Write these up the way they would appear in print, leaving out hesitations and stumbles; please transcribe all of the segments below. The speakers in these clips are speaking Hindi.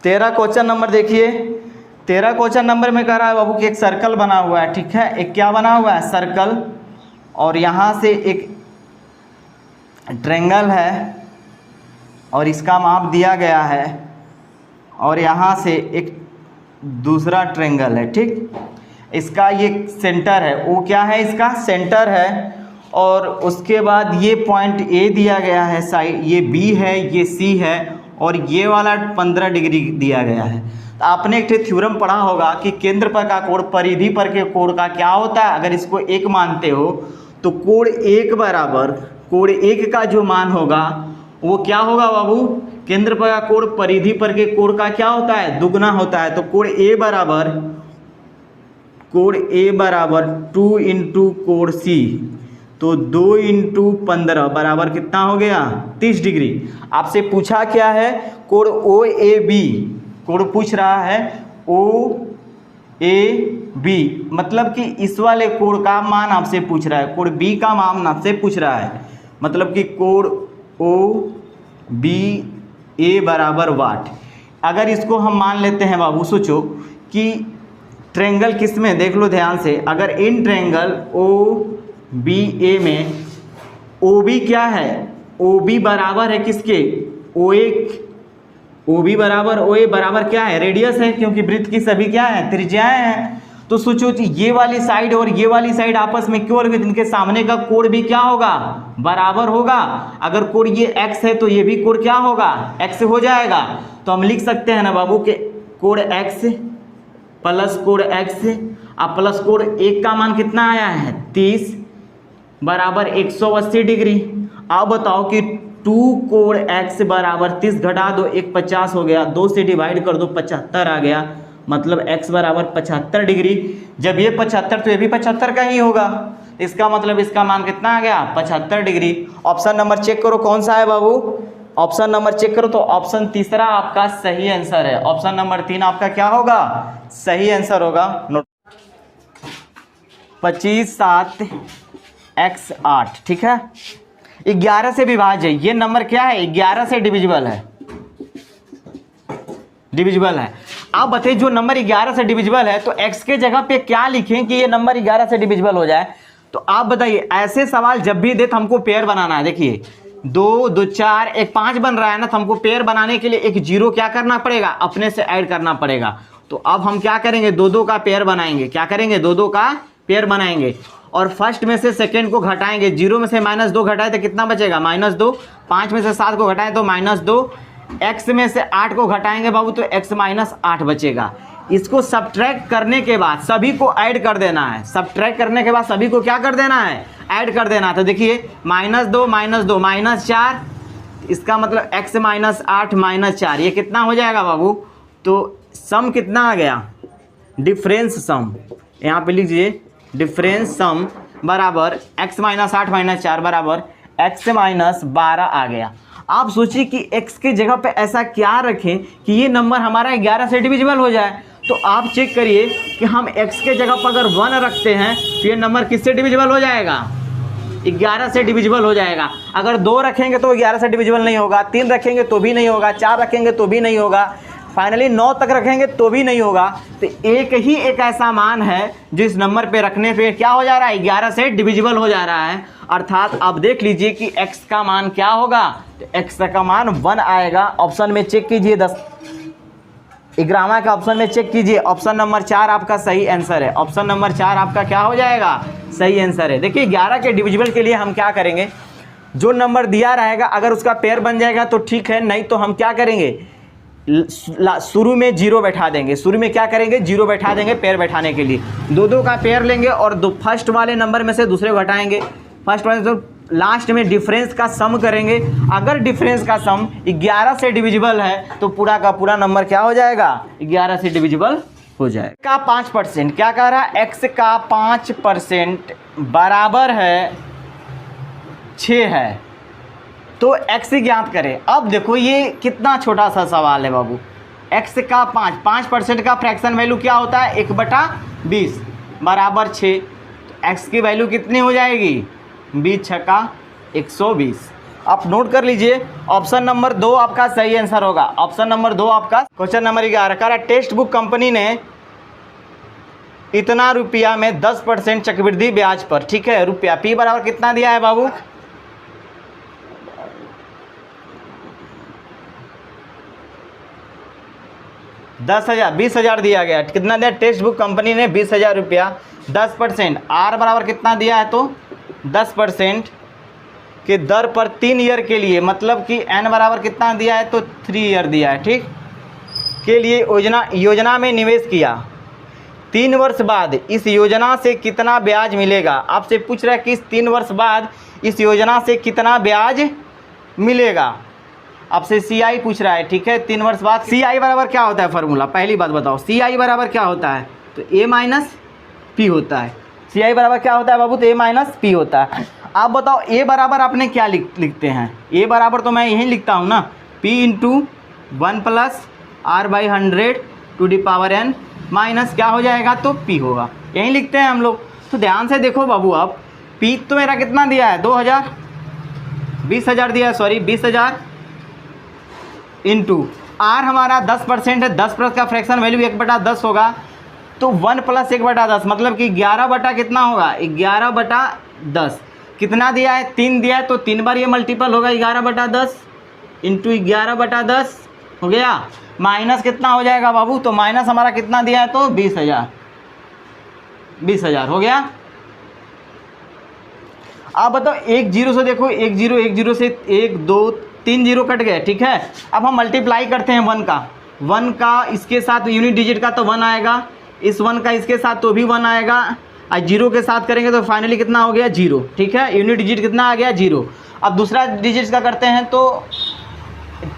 13 क्वेश्चन नंबर देखिए। 13 क्वेश्चन नंबर में कह रहा है बाबू कि एक सर्कल बना हुआ है, ठीक है। एक क्या बना हुआ है? सर्कल। और यहाँ से एक ट्रायंगल है और इसका माप दिया गया है, और यहाँ से एक दूसरा ट्रायंगल है, ठीक। इसका ये सेंटर है, वो क्या है? इसका सेंटर है। और उसके बाद ये पॉइंट ए दिया गया है साइड, ये बी है, ये सी है, और ये वाला 15 डिग्री दिया गया है। तो आपने एक थ्योरम पढ़ा होगा कि केंद्र पर का कोण परिधि पर के कोण का क्या होता है। अगर इसको 1 मानते हो तो कोण 1 बराबर कोण 1 का जो मान होगा वो क्या होगा बाबू? केंद्र पर का कोण परिधि पर के कोण का क्या होता है? दुगना होता है। तो कोण ए बराबर 2 इंटू कोण सी, तो 2 इंटू 15 बराबर कितना हो गया? 30 डिग्री। आपसे पूछा क्या है? कोण ओ ए बी, कोण पूछ रहा है ओ ए बी, मतलब कि इस वाले कोण का मान आपसे पूछ रहा है, कोण बी का मान आपसे पूछ रहा है। मतलब कि कोण ओ बी ए बराबर वाट। अगर इसको हम मान लेते हैं बाबू, सोचो कि ट्रायंगल किस में, देख लो ध्यान से। अगर इन ट्रायंगल ओ बी ए में ओ बी क्या है? ओ बी बराबर है किसके? ओ बी बराबर ओ ए बराबर क्या है? रेडियस है, क्योंकि वृत्त की सभी क्या है? त्रिज्याएं हैं। तो सोचो ये वाली साइड और ये वाली साइड आपस में क्यों लगे? इनके सामने का कोण भी क्या होगा? बराबर होगा। अगर कोण ये x है तो ये भी कोण क्या होगा? x हो जाएगा। तो हम लिख सकते हैं ना बाबू कि कोण x प्लस कोण x अब प्लस कोण 1 का मान कितना आया है? 30 बराबर 180 डिग्री। अब बताओ कि 2 कोण x बराबर 30 घटा दो 1 50 हो गया, 2 से डिवाइड कर दो 75 आ गया, मतलब x बराबर 75 डिग्री। जब ये 75 तो ये भी 75 का ही होगा, इसका मतलब इसका मान कितना आ गया? 75 डिग्री। ऑप्शन नंबर चेक करो कौन सा है बाबू? ऑप्शन नंबर चेक करो तो ऑप्शन तीसरा आपका सही आंसर है। ऑप्शन नंबर 3 आपका क्या होगा? सही आंसर होगा। नोट 25 7 x 8, ठीक है। 11 से विभाज्य, ये नंबर क्या है? 11 से डिविजिबल है, डिविजिबल है। आप बताइए जो नंबर 11 से डिविजिबल है तो x के जगह पे क्या लिखें कि ये नंबर 11 से डिविजिबल हो जाए? तो आप बताइए, ऐसे सवाल जब भी दे तो हमको पेयर बनाना है। देखिए 2 2 4 1 5 बन रहा है ना, तो हमको पेयर बनाने के लिए एक जीरो क्या करना पड़ेगा? अपने से ऐड करना पड़ेगा। तो अब हम क्या करेंगे? 2 2 का पेयर बनाएंगे। क्या करेंगे? 2 2 का पेयर बनाएंगे और फर्स्ट में से सेकंड को घटाएंगे। 0 में से -2 घटाए तो कितना बचेगा? -2। 5 में से 7 को घटाएं तो -2। x में से 8 को घटाएंगे बाबू तो x - 8 बचेगा। इसको सब्ट्रैक्ट करने के बाद सभी को ऐड कर देना है। सब्ट्रैक्ट करने के बाद सभी को क्या कर देना है? ऐड कर देना। तो देखिए -2 -2 -4, इसका मतलब x - 8 -4, ये कितना हो जाएगा बाबू? तो सम कितना आ गया? डिफरेंस सम, यहाँ पे लीजिए डिफरेंस सम बराबर x - 8 -4 बराबर x - 12 आ गया। आप सोचिए कि x के जगह पे ऐसा क्या रखें कि ये नंबर हमारा 11 से डिविजिबल हो जाए। तो आप चेक करिए कि हम x के जगह पर अगर 1 रखते हैं तो ये नंबर किससे डिविजिबल हो जाएगा? 11 से डिविजिबल हो जाएगा। अगर 2 रखेंगे तो 11 से डिविजिबल नहीं होगा, 3 रखेंगे तो भी नहीं होगा, 4 रखेंगे तो भी नहीं होगा, फाइनली 9 तक रखेंगे तो भी नहीं होगा। तो एक ही एक ऐसा मान है जिस नंबर पे रखने पे क्या हो जा रहा है? 11 से डिविजिबल हो जा रहा है। अर्थात आप देख लीजिए कि x का मान क्या होगा? तो x का मान 1 आएगा। ऑप्शन में चेक कीजिए, 11वां का ऑप्शन में चेक कीजिए। ऑप्शन नंबर 4 आपका सही आंसर है। ऑप्शन नंबर 4 आपका क्या हो जाएगा? सही आंसर है। देखिए 11 के डिविजिबल के लिए हम क्या करेंगे? जो नंबर दिया रहेगा अगर उसका पेयर बन जाएगा तो ठीक है, नहीं तो हम क्या करेंगे? शुरू में 0 बैठा देंगे। शुरू में क्या करेंगे? 0 बैठा देंगे पेयर बैठाने के लिए। 2 2 का पेयर लेंगे और फर्स्ट वाले नंबर में से दूसरे को घटाएंगे। फर्स्ट वाले तो लास्ट में डिफरेंस का सम करेंगे। अगर डिफरेंस का सम 11 से डिविजिबल है तो पूरा का पूरा नंबर क्या हो जाएगा? 11 से डिविजिबल हो जाएगा। का 5%, क्या कह रहा है? x का 5% बराबर है 6 है, तो x ज्ञात करें। अब देखो ये कितना छोटा सा सवाल है बाबू। x का 5% का फ्रैक्शन वैल्यू क्या होता है? 1/20 बराबर 6। तो x की वैल्यू कितनी हो जाएगी? 20 × 120। आप नोट कर लीजिए, ऑप्शन नंबर 2 आपका सही आंसर होगा। ऑप्शन नंबर 2 आपका। क्वेश्चन नंबर 11 कह रहा है टेक्स्ट बुक कंपनी ने इतना रुपया में 10% चक्रवृद्धि ब्याज पर, ठीक है, रुपया पी बराबर कितना दिया है बाबू? 10,000 20,000 दिया गया। कितना दिया टेक्स्ट बुक कंपनी ने? 20,000 रुपया। 10% आर बराबर कितना दिया है? तो 10% के दर पर 3 ईयर के लिए, मतलब कि एन बराबर कितना दिया है? तो 3 ईयर दिया है, ठीक, के लिए योजना में निवेश किया। 3 वर्ष बाद इस योजना से कितना ब्याज मिलेगा? आपसे पूछ रहा है कि इस 3 वर्ष बाद इस योजना से कितना ब्याज मिलेगा। आपसे CI पूछ रहा है, ठीक है, 3 वर्ष बाद। CI बराबर क्या होता है फॉर्मूला? पहली बात बताओ, CI बराबर क्या होता है? तो A माइनस P होता है। CI बराबर क्या होता है बाबू? तो A माइनस P होता है। आप बताओ A बराबर आपने क्या लिखते हैं? A बराबर तो मैं यही लिखता हूँ ना, P into 1 plus R/100 to the power n minus क्या हो जाएगा? तो P होगा। यही लिखते हैं हम लोग। तो ध्यान से देखो बाबू, आप P तो मेरा कितना दिया है? 2,000 20,000 दिया है, सॉरी 20,000 इंटू R हमारा 10% है, 10% का फ्रैक्शन वैल्यू 1/10 होगा, तो 1 प्लस 1/10 मतलब कि 11 कितना होगा? 11/10। कितना दिया है? 3 दिया है, तो 3 बार ये मल्टीपल होगा 11/10 इंटू 11/10 हो गया। माइनस कितना हो जाएगा बाबू? तो माइनस हमारा कितना दिया है? तो 20,000 हो गया। आप बताओ, एक जीरो से देखो, एक जीरो से 1 2 3 जीरो कट गए, ठीक है। अब हम मल्टीप्लाई करते हैं 1 का इसके साथ यूनिट डिजिट का तो 1 आएगा, इस 1 का इसके साथ तो भी 1 आएगा, और 0 के साथ करेंगे तो फाइनली कितना हो गया? 0, ठीक है। यूनिट डिजिट कितना आ गया? 0। अब दूसरा डिजिट का करते हैं तो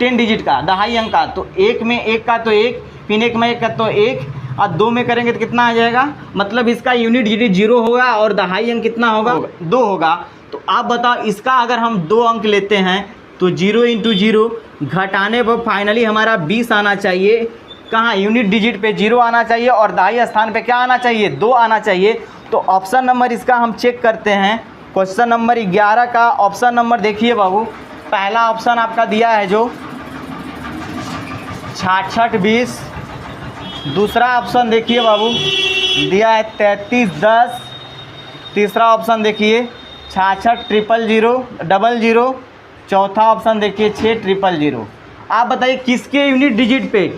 10 डिजिट का, दहाई अंक का, तो 1 में 1 का तो 1, फिर 1 में 1 का तो 1, और 2 में करेंगे तो कितना आ जाएगा? मतलब इसका यूनिट डिजिट 0 होगा और दहाई अंक कितना होगा? 2 होगा। तो आप बताओ, इसका अगर हम 2 अंक लेते हैं तो 0 इंटू 0 घटाने पर फाइनली हमारा 20 आना चाहिए। कहाँ? यूनिट डिजिट पे 0 आना चाहिए और दहाई स्थान पे क्या आना चाहिए? 2 आना चाहिए। तो ऑप्शन नंबर इसका हम चेक करते हैं। क्वेश्चन नंबर 11 का ऑप्शन नंबर देखिए बाबू, पहला ऑप्शन आपका दिया है जो 6620, दूसरा ऑप्शन देखिए बाबू दिया है 3310, तीसरा ऑप्शन देखिए 660000, चौथा ऑप्शन देखिए 6000। आप बताइए किसके यूनिट डिजिट पे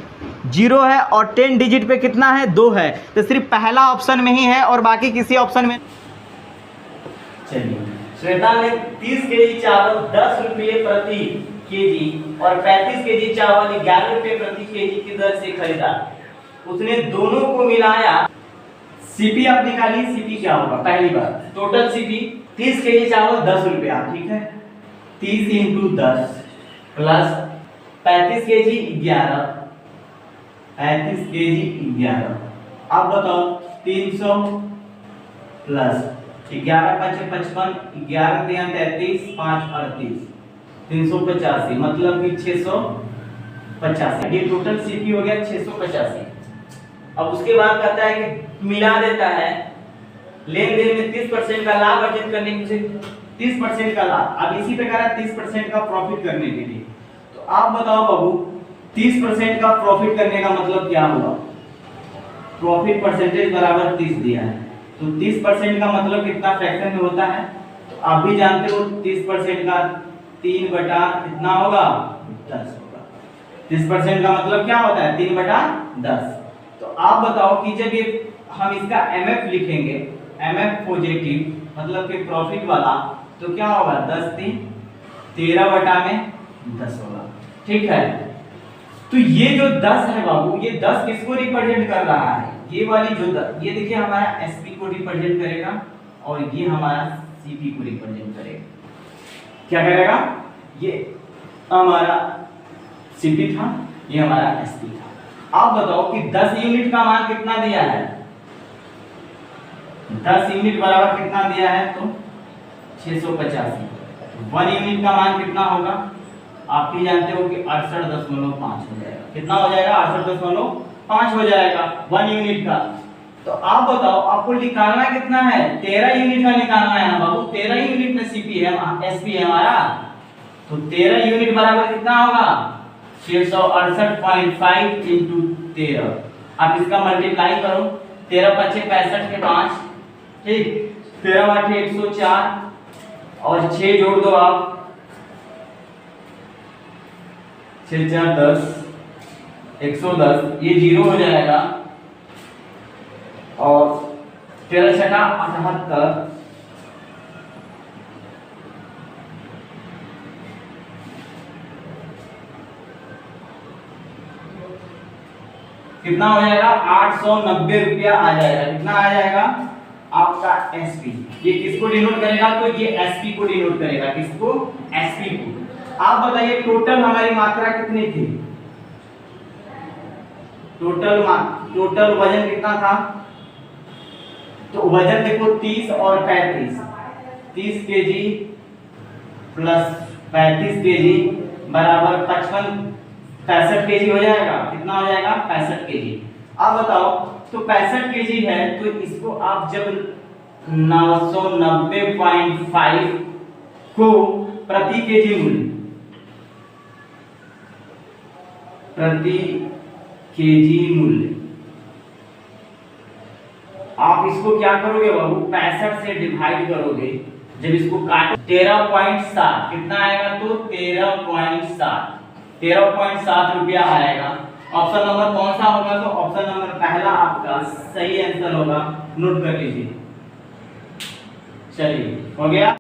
0 है और 10 डिजिट पे कितना है? 2 है। तो सिर्फ पहला ऑप्शन में ही है और बाकी किसी ऑप्शन में। चलिए, श्वेता ने 30 केजी चावल 10 रुपये प्रति केजी और 35 केजी चावल 11 रुपये प्रति केजी की दर से खरीदा। उसने दोनों को मिलाया। CP आप निकालिए, CP क्या होगा? पहली बात टोटल CP 30 केजी चावल 10 रुपया, ठीक है, 30 इंटू 10 प्लस 35 केजी 11, 35 केजी 11। अब बताओ 300 प्लस 11 5 55, 11 3 33, 5 38, 385, मतलब कि 685। ये टोटल CP हो गया 685। अब उसके बाद कहता है कि मिला देता है लेन देन में 30% का लाभ अर्जित करने के लिए 30% का लाभ। अब इसी पे कह रहा है 30% का प्रॉफिट करने के लिए। तो आप बताओ बाबू, 30% का प्रॉफिट करने का मतलब क्या हुआ? प्रॉफिट परसेंटेज बराबर 30 दिया है, तो 30% का मतलब कितना फ्रैक्शन में होता है? तो आप भी जानते हो 30% का 3 बटा कितना होगा? 10 होगा। 30% का मतलब क्या होता है? 3/10। तो आप बताओ कि जब ये हम इसका MF लिखेंगे, MF पॉजिटिव मतलब कि प्रॉफिट वाला, तो क्या होगा? 10 3 13/10 होगा, ठीक है। तो ये जो 10 है बाबू, ये 10 किसको रिप्रेजेंट कर रहा है? ये वाली जो 10, ये देखिए हमारा SP को रिप्रेजेंट करेगा और ये हमारा CP को रिप्रेजेंट करेगा। क्या करेगा? ये हमारा CP था, ये हमारा SP था। आप बताओ कि 10 यूनिट का मान कितना दिया है? 10 यूनिट बराबर कितना दिया है? तो 685। 1 यूनिट का मान कितना होगा? आप भी जानते हो कि 68.5 हो जाएगा। कितना हो जाएगा? 68.5 हो जाएगा 1 यूनिट का। तो आप बताओ, आपको निकालना कितना है? 13 यूनिट का निकालना है ना बाबू। 13 यूनिट में CP है, SP है हमारा। तो 13 यूनिट बराबर कितना होगा 668.5 इंटू 13। आप इसका मल्टीप्लाई करो, 13 पचे 65 के 5, ठीक, 13 आठे 104 और 6 जोड़ दो आप, 6 4 10, 110, ये 0 हो जाएगा और 13 छठा 78, कितना हो जाएगा 890 रुपया आ जाएगा। कितना आ जाएगा आपका एसपी। ये किसको डिनोट करेगा, तो ये एसपी को डिनोट करेगा। किसको, एसपी को। आप बताइए टोटल हमारी मात्रा कितनी थी, टोटल वजन कितना था, तो वजन देखो 30 और 35, 30 केजी प्लस 35 केजी बराबर 65 केजी हो जाएगा। कितना हो जाएगा 65 केजी। अब बताओ तो 65 केजी है तो इसको आप जब 990.5 को प्रति केजी मूल्य, प्रति केजी मूल्य, आप इसको क्या करोगे बाबू 65 से डिवाइड करोगे, जब इसको काटो 13.7 कितना आएगा, तो 13.7 रुपया आएगा। ऑप्शन नंबर कौन सा होगा, तो ऑप्शन नंबर पहला आपका सही आंसर होगा, नोट कर लीजिए। चलिए हो गया।